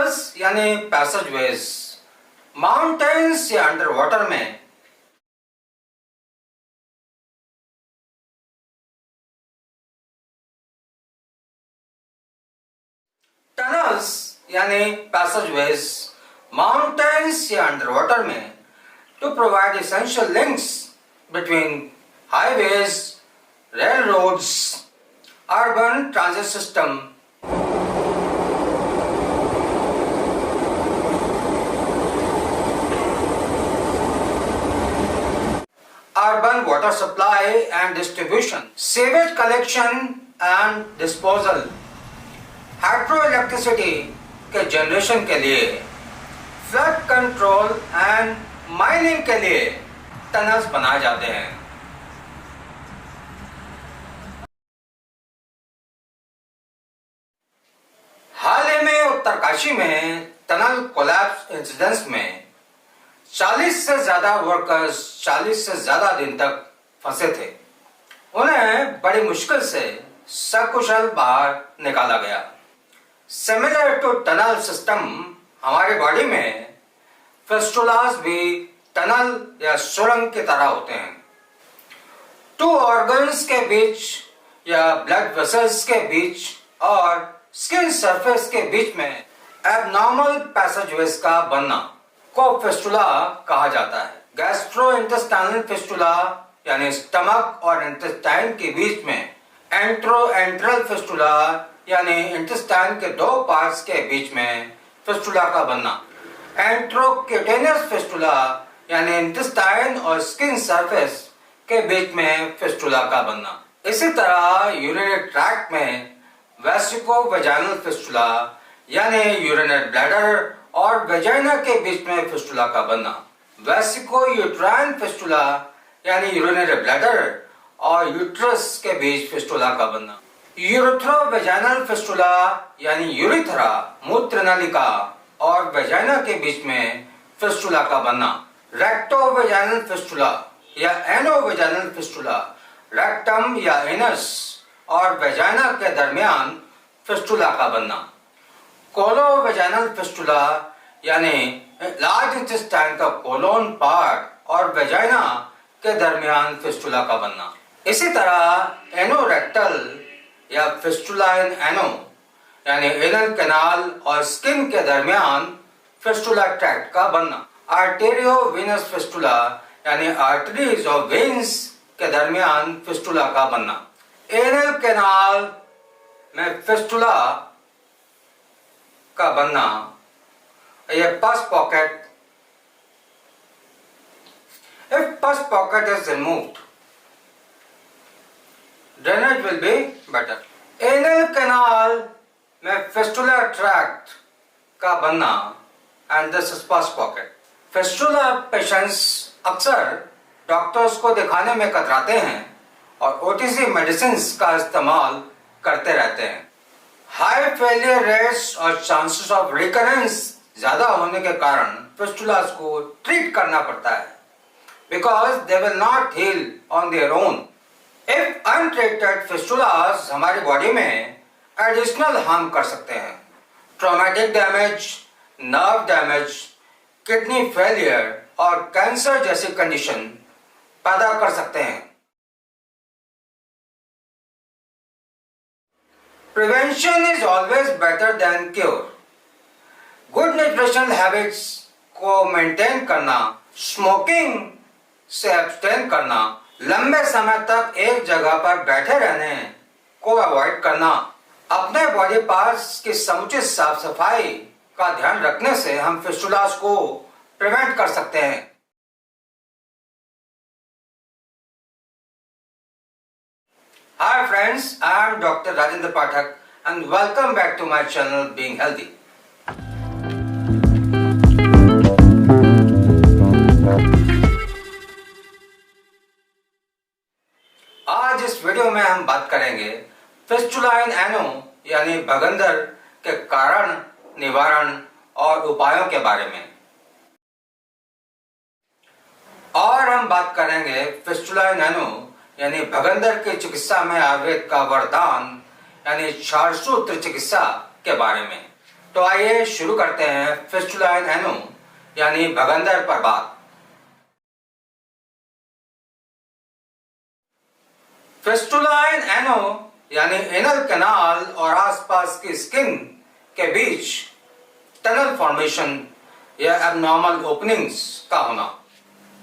Tunnels यानी पैसेजवेज mountains या under water में टनल्स यानी पैसेजवेज माउंटेन्स या अंडर वाटर में to provide essential links between highways, railroads, urban transit system, urban water supply and distribution, sewage collection and disposal, hydroelectricity के generation के लिए, flood control and mining के लिए tunnels बनाए जाते हैं। हाल ही में उत्तरकाशी में टनल कोलैप्स इंसिडेंट्स में 40 से ज्यादा वर्कर्स 40 से ज्यादा दिन तक फंसे थे। उन्हें बड़ी मुश्किल से सकुशल बाहर निकाला गया। सिमिलर टू टनल सिस्टम हमारी बॉडी में फिस्टुलास भी टनल या सुरंग की तरह होते हैं। टू ऑर्गन्स के बीच या ब्लड वेसल्स के बीच और स्किन सरफेस के बीच में एबनॉर्मल पैसेजवेज का बनना को फिस्टुला कहा जाता है। गैस्ट्रोइंटेस्टाइनल फिस्टुला यानी स्टमक और इंटेस्टाइन के बीच में, एंट्रोएंट्रल फिस्टुला यानी इंटेस्टाइन के दो पार्ट्स के बीच में फिस्टुला का बनना, एंट्रोक्यूटेनियस फिस्टुला यानी इंटेस्टाइन और स्किन सरफेस के बीच में फिस्टुला का बनना। इसी तरह यूरिनरी ट्रैक्ट में वेसिको-वेजाइनल फिस्टुला यानी यूरिनरी ब्लैडर और वेजाइना के बीच में फिस्टुला का बनना, वेसिको-यूट्राइन फिस्टुला यानी यूरिनरी ब्लैडर और यूट्रस के बीच फिस्टुला का बनना, यूरेथ्रो-वेजाइनल फिस्टुला यानी यूरिथ्रा मूत्र नलिका और वेजाइना के बीच में फिस्टुला का बनना, रेक्टो-वेजाइनल फिस्टुला या एनो-वेजाइनल फिस्टुला रेक्टम या एनस और वेजाइना के दरमियान फिस्टुला का बनना, कोलो-वेजाइनल फिस्टुला यानी लार्ज इंटेस्टाइन का कोलोन पार्ट और वेजाइना के दरमियान फिस्टुला का बनना। इसी तरह एनोरेक्टल या फिस्टुला इन एनो यानी एनल कैनाल और स्किन के दरमियान फिस्टुला ट्रैक्ट का बनना, आर्टेरियो वेनस फिस्टुला यानी आर्टरीज और वेन्स के दरमियान फिस्टुला का बनना, एनल कैनाल में फिस्टुला का बनना, ये पस pocket, if pus pocket is removed drainage will be better। Anal canal में फिस्टुला ट्रैक्ट का बनना एंड दिस इज पस पॉकेट। फिस्टुला पेशेंट्स अक्सर डॉक्टर्स को दिखाने में कतराते हैं और ओटीसी मेडिसिन का इस्तेमाल करते रहते हैं। हाई फेलियर रेट्स और चांसेस ऑफ रिकरेंस ज्यादा होने के कारण फिस्टुलास को ट्रीट करना पड़ता है because they will not heal on their own। If untreated fistulas हमारी बॉडी में एडिशनल हार्म कर सकते हैं, traumatic damage, nerve damage, kidney failure और कैंसर जैसी कंडीशन पैदा कर सकते हैं। Prevention is always better than cure. Good nutritional habits को मेंटेन करना, स्मोकिंग से एब्सटेन करना, लंबे समय तक एक जगह पर बैठे रहने को अवॉइड करना, अपने बॉडी पार्ट्स की समुचित साफ सफाई का ध्यान रखने से हम फिस्टुलास को प्रिवेंट कर सकते हैं। Hi friends, I am Dr. Rajendra Pathak and welcome back to my channel Being Healthy। आज इस वीडियो में हम बात करेंगे फिस्टुला इन एनो यानी भगंदर के कारण, निवारण और उपायों के बारे में। और हम बात करेंगे फिस्टुला इन एनो यानी भगंदर की चिकित्सा में आयुर्वेद का वरदान यानी क्षारसूत्र चिकित्सा के बारे में। तो आइए शुरू करते हैं फिस्टुला इन एनो यानी भगंदर पर बात। फिस्टुला इन एनो यानी एनल कैनाल और आसपास की स्किन के बीच टनल फॉर्मेशन या एबनॉर्मल ओपनिंग्स का होना।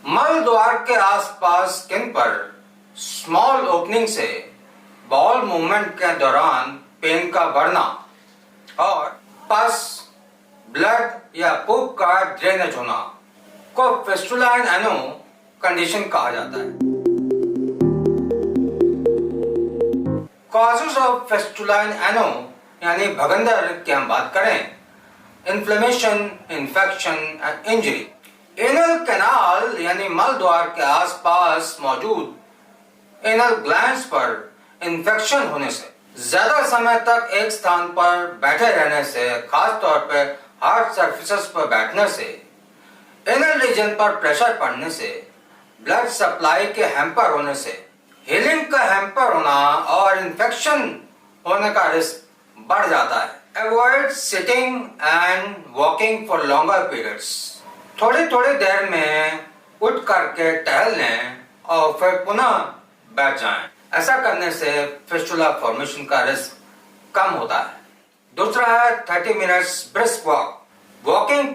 मल द्वार के आसपास स्किन पर स्मॉल ओपनिंग से बाउल मूवमेंट के दौरान पेन का बढ़ना और पस, ब्लड या पुप का ड्रेनेज होना को फिस्टुला इन एनो कंडीशन कहा जाता है। कॉजेज ऑफ फिस्टुला इन एनो यानी भगंदर की हम बात करें, inflammation, infection and injury. Anal canal यानी मल द्वार के आसपास मौजूद एनल ग्लैंड्स पर इन्फेक्शन होने से, ज्यादा समय तक एक स्थान पर बैठे रहने से, खास तौर पर हार्ड सर्फेसेस पर बैठने से, एनल रीजन पर प्रेशर पड़ने से, ब्लड सप्लाई के हैम्पर होने से, हीलिंग का हैम्पर होना और इन्फेक्शन होने का रिस्क बढ़ जाता है। Avoid sitting and walking for longer periods. थोड़ी थोड़ी देर में उठ करके टहल लें और फिर पुनः बैठ जाएं। ऐसा करने से फिस्टुला फॉर्मेशन का रिस्क कम होता है। दूसरा है 30 minutes brisk walk. Walking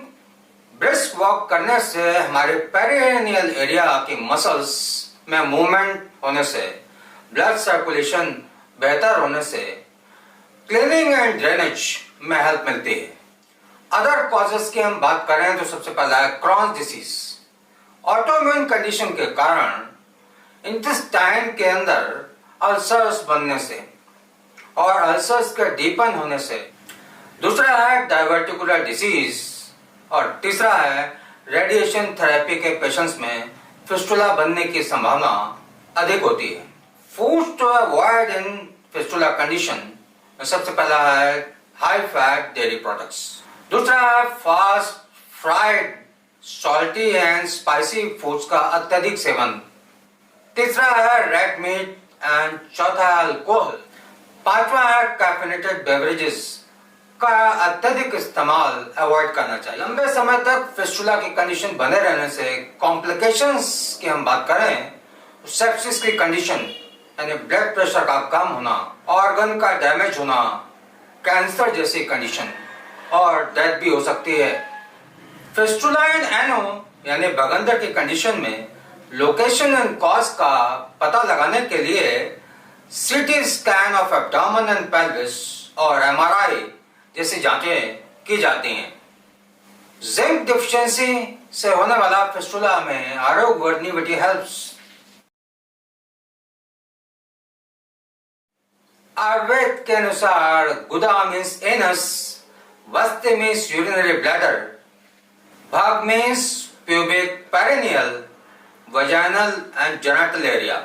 brisk walk करने से हमारे पेरिनियल एरिया की मसल्स में मूवमेंट होने से, ब्लड सर्कुलेशन बेहतर होने से, क्लीनिंग एंड ड्रेनेज में हेल्प मिलती है। अदर कॉजेस की हम बात करें तो सबसे पहला है क्रॉन्स डिसीज। ऑटोइम्यून कंडीशन के कारण इंटेस्टाइन के अंदर अल्सर्स बनने से और अल्सर्स के डीपन होने से। दूसरा है डायवर्टिकुलर डिसीज और तीसरा है रेडिएशन थेरेपी के पेशेंट्स में फिस्टुला बनने की संभावना अधिक होती है। Foods to avoid in fistula condition में सबसे पहला है हाई फैट डेयरी प्रोडक्ट्स। दूसरा है fast, fried, salty and spicy foods का अत्यधिक सेवन। तीसरा है रेड मीट एंड चौथा है अल्कोहल। पांचवा है कैफिनेटेड बेवरेजेस का अत्यधिक इस्तेमाल अवॉइड करना चाहिए। लंबे समय तक फिस्टुला की कंडीशन बने रहने से कॉम्प्लिकेशंस की हम बात करें, सेप्सिस की कंडीशन यानी ब्लड प्रेशर का कम होना, ऑर्गन का डैमेज होना, कैंसर जैसी कंडीशन और डेथ भी हो सकती है। फिस्टुला इन एनो यानी भगंदर की कंडीशन में लोकेशन एंड कॉज का पता लगाने के लिए CT scan of abdomen and pelvis और एमआरआई जैसी जांचें की जाती हैं। जिंक डिफिशियंसी से होने वाला फिस्टुला में आरोग्यवर्धनी विटी हेल्प्स। आयुर्वेद के अनुसार गुदा मीन्स एनस, वस्ति मीन्स यूरिनरी ब्लैडर, भाग means pubic perineal, vaginal and genital area.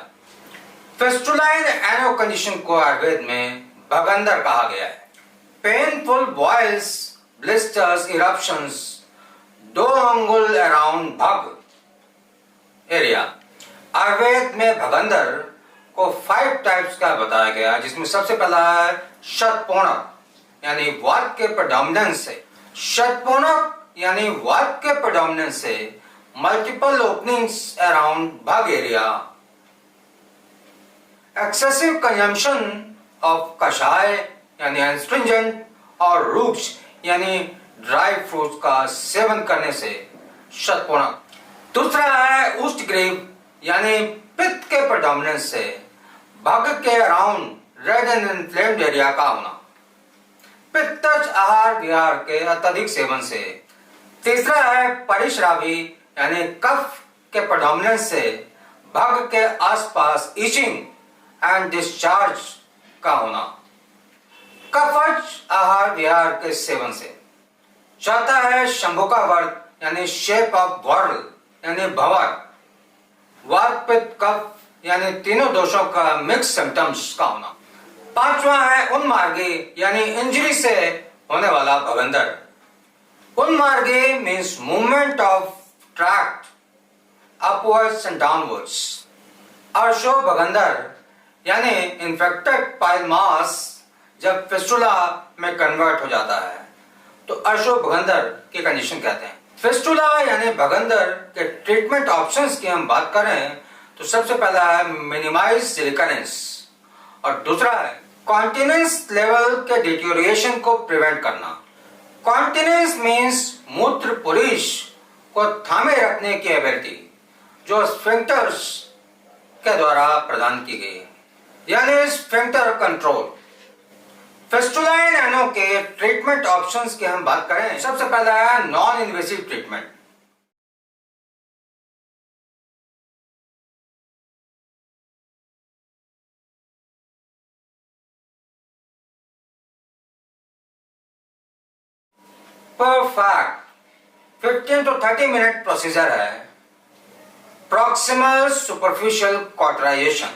Fistula in ano condition को आयुर्वेद में भगंदर कहा गया है। पेनफुल बॉइल्स, ब्लिस्टर्स, इरप्शंस 2 अंगुल अराउंड भग एरिया। आयुर्वेद में भगंदर को 5 टाइप्स का बताया गया, जिसमें सबसे पहला है शतपोणक यानी वात के प्रेडोमिनेंस से। शतपोणक यानी वात के प्रेडोमिनेंस से मल्टीपल ओपनिंग्स अराउंड भग एरिया। एक्सेसिव कंजम्पशन ऑफ कषाय यानी एस्ट्रिंजेंट और रूक्ष यानी ड्राई फ्रूट्स का सेवन करने से शतपोणक। दूसरा है उष्टग्रीव यानी पित्त के प्रेडोमिनेंस से भग के around red and inflamed area का होना। पित्तज आहार विहार के अत्यधिक सेवन से। तीसरा है परिश्रावी यानी कफ के प्रेडोमिनेंस से भग के आसपास इचिंग एंड डिस्चार्ज का होना। कफज आहार विहार के सेवन से। चौथा है शंभुका व्रत यानी शेप ऑफ वर्ल यानी भवर। वात पित्त कफ यानी तीनों दोषों का मिक्स सिम्टम्स का होना। पांचवा है उन्मार्गी यानी इंजरी से होने वाला भगंदर। उन्मार्गी means movement of tract upwards and downwards. अर्शो भगंदर यानी इन्फेक्टेड पाइल मास जब फिस्टुला में कन्वर्ट हो जाता है। तो अशुभ भगंदर की कंडीशन कहते हैं। फिस्टुला यानी भगंदर के ट्रीटमेंट ऑप्शंस की हम बात करें तो सबसे पहला है मिनिमाइज रिकरेंस और दूसरा है कॉन्टिनेंस लेवल के डिटोरिएशन को प्रिवेंट करना। कॉन्टिनेंस मीन्स मूत्र पुरुष को थामे रखने की एबिलिटी जो स्फिंक्टर्स के द्वारा प्रदान की गई है, यानी स्फिंक्टर कंट्रोल। फिस्टुलाइन एनो के ट्रीटमेंट ऑप्शंस की हम बात करें, सबसे पहला है non invasive treatment. Perfect 15 to 30 minute procedure है proximal superficial cauterization,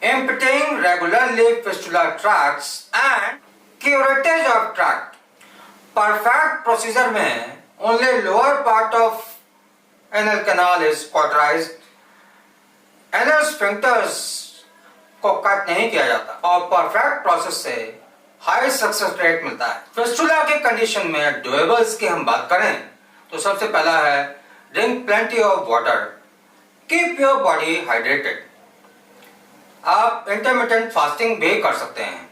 emptying regularly fistula tracts and curettage of tract। Perfect procedure में only lower part of anal canal is cauterized, anal sphincters को कट नहीं किया जाता और perfect process से high success rate मिलता है। फिस्टुला के कंडीशन में डुएबल्स की हम बात करें तो सबसे पहला है drink plenty of water, keep your body hydrated. आप इंटरमिटेंट फास्टिंग भी कर सकते हैं।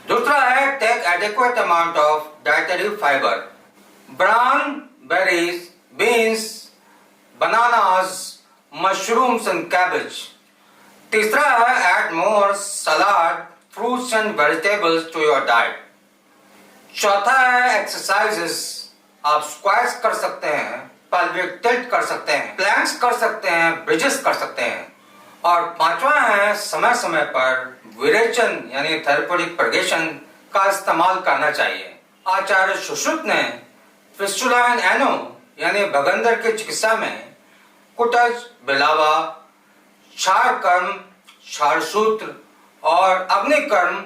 दूसरा है take adequate amount of dietary fibre, brown berries, beans, bananas, mushrooms and cabbage. तीसरा है add more salad, fruits and vegetables to your diet. चौथा है एक्सरसाइजेस, आप स्क्वाट्स कर सकते हैं, पेल्विक टिल्ट कर सकते हैं, प्लैंक्स कर सकते हैं, ब्रिजेस कर सकते हैं। और पांचवा है समय समय पर विरेचन यानी थेरेप्यूटिक पर्गेशन का इस्तेमाल करना चाहिए। आचार्य सुश्रुत ने फिस्टुलाइन एनो यानी भगंदर की चिकित्सा में कुटज, बिलावा, क्षार कर्म, क्षार सूत्र और अग्निकर्म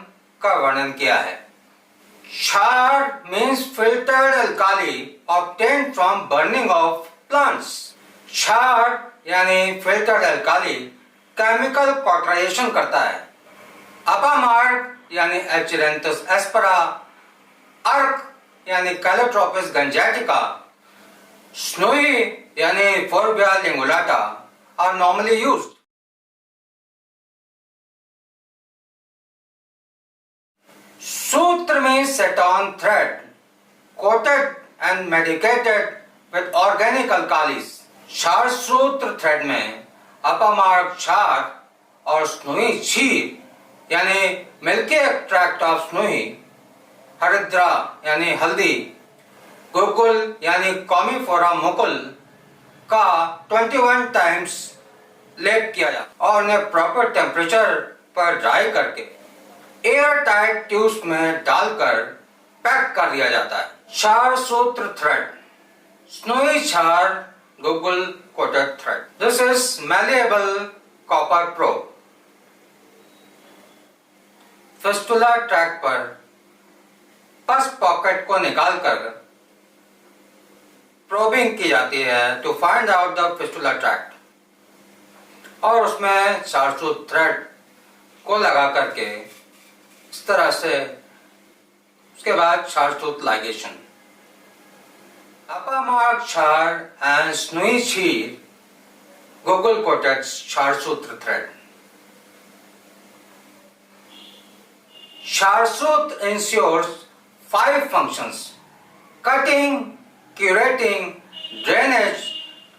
का वर्णन किया है। क्षार means filtered alkali obtained from burning of plants. क्षार यानी फिल्टर्ड अल्काली केमिकल कॉटराइजेशन करता है। अपामार्ग यानी एचिरेंथस एस्परा, अर्क यानी कैलोट्रोपिस गंजेटिका, स्नोई यानी फोर्बिया लिंगुलाटा आर नॉर्मली यूज्ड। सूत्र में set on thread, coated and medicated with organic alkalis। क्षार सूत्र थ्रेड में अपामार्ग क्षार और स्नोई क्षीर यानी मिल्की एक्सट्रैक्ट ऑफ स्नोई, हरिद्रा यानी हल्दी, गुकुल यानी कॉमीफोरा मुकुल का 21 टाइम्स लेप किया जाता और उन्हें प्रॉपर टेम्परेचर पर ड्राई करके एयर टाइट ट्यूब्स में डालकर पैक कर दिया जाता है। क्षार सूत्र थ्रेड, स्नोई क्षार गुकुल coated thread. This is malleable copper probe. Fistula track पर पस पॉकेट को निकालकर प्रोबिंग की जाती है to find out the fistula tract और उसमें क्षार सूत्र थ्रेड को लगा करके इस तरह से उसके बाद क्षार सूत्र लाइगेशन। अपामार्ग क्षार एंड स्नोई क्षीर गुकुल कोटेड क्षार सूत्र थ्रेड। क्षार सूत्र ensures 5 functions: cutting, curating, drainage,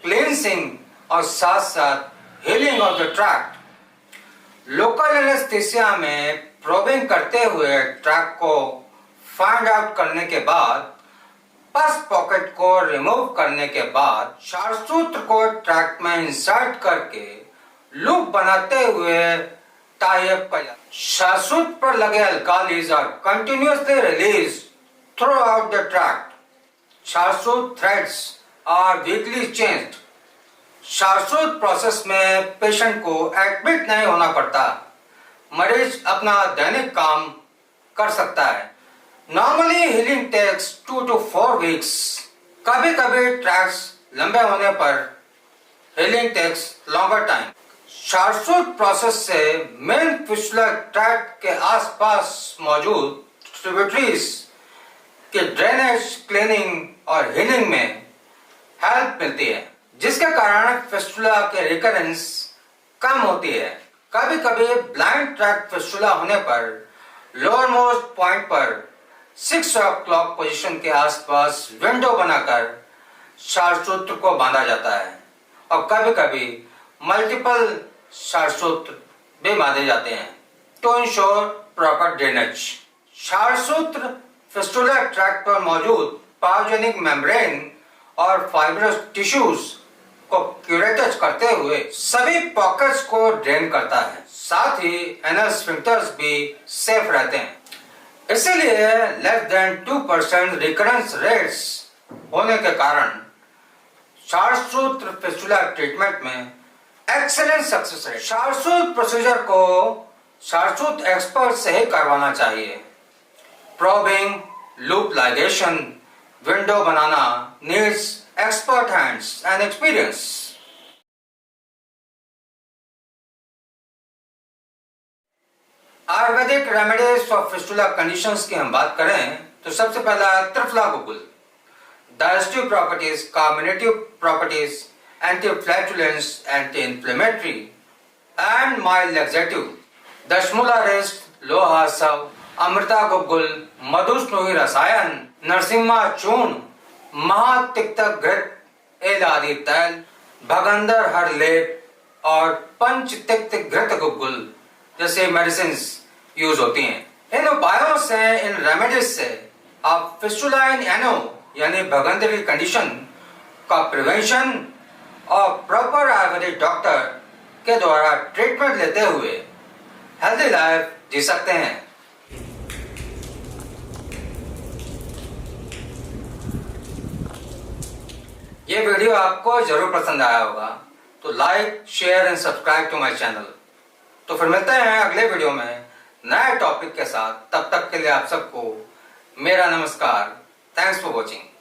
cleansing और साथ साथ healing of the tract। Local anaesthesia में प्रोबिंग करते हुए ट्रैक को फाइंड आउट करने के बाद पस पॉकेट को रिमूव करने के बाद क्षार सूत्र को ट्रैक में इंसर्ट करके लूप बनाते हुए टाई अप कर जाता है। क्षार सूत्र पर लगे alkalis are continuously release throughout the tract. क्षार सूत्र थ्रेड्स आर वीकली चेंज्ड। क्षार सूत्र प्रोसेस में पेशेंट को एडमिट नहीं होना पड़ता, मरीज अपना दैनिक काम कर सकता है। Normally healing takes 2 to 4 weeks। कभी कभी ट्रैक्स लंबे होने पर हीलिंग टेक्स लॉन्गर टाइम। क्षार सूत्र प्रोसेस से मेन फिस्टुला ट्रैक्ट के आसपास मौजूद ट्रिब्यूटरीज कि ड्रेनेज, क्लीनिंग और हीलिंग में हेल्प मिलती है, जिसके कारण फिस्टुला के रिकरेंस कम होती है। कभी कभी ब्लाइंड ट्रैक्ट फिस्टुला होने पर लोअर मोस्ट पॉइंट पर 6 o'clock पोजीशन के आसपास विंडो बनाकर क्षारसूत्र को बांधा जाता है और कभी कभी मल्टीपल क्षारसूत्र भी बांधे जाते हैं टू इंश्योर प्रॉपर ड्रेनेज। क्षारसूत्र फिस्टुलर ट्रैक्ट पर मौजूद पायोजेनिक मेम्ब्रेन और फाइब्रस टिश्यूज को क्यूरेट करते हुए सभी पॉकेट्स को ड्रेन करता है। साथ ही एनल स्फिंक्टर्स भी सेफ रहते हैं। इसीलिए लेस देन 2% रिकरेंस रेट्स होने के कारण क्षारसूत्र फिस्टुला ट्रीटमेंट में एक्सीलेंट सक्सेस रेट। क्षारसूत्र प्रोसीजर को क्षारसूत्र एक्सपर्ट से ही करवाना चाहिए। प्रोबिंग, लूप लाइगेशन, विंडो बनाना needs expert hands and experience. Ayurvedic remedies for fistula conditions की हम बात करें तो सबसे पहला Triphala Guggul, digestive properties, carbonative properties, anti-flatulence, anti-inflammatory and mild laxative. दशमूला रेस्ट, लोहा सव, अमृता गुगुल, मधुस्नोही रसायन, नरसिम्हा चूर्ण, महातिक्तक घृत, एल आदि तैल, भगंदर हर लेप और पंचतिक्त घृत गुगुल जैसे मेडिसिन यूज होती हैं। इन उपायों से, इन रेमेडीज से आप फिस्टुला इन एनो यानी भगंदर की कंडीशन का प्रिवेंशन और प्रॉपर आयुर्वेदिक डॉक्टर के द्वारा ट्रीटमेंट लेते हुए हेल्दी लाइफ जी सकते हैं। ये वीडियो आपको जरूर पसंद आया होगा तो like, share and subscribe to my channel. तो फिर मिलते हैं अगले वीडियो में नए टॉपिक के साथ। तब तक के लिए आप सबको मेरा नमस्कार। Thanks for watching.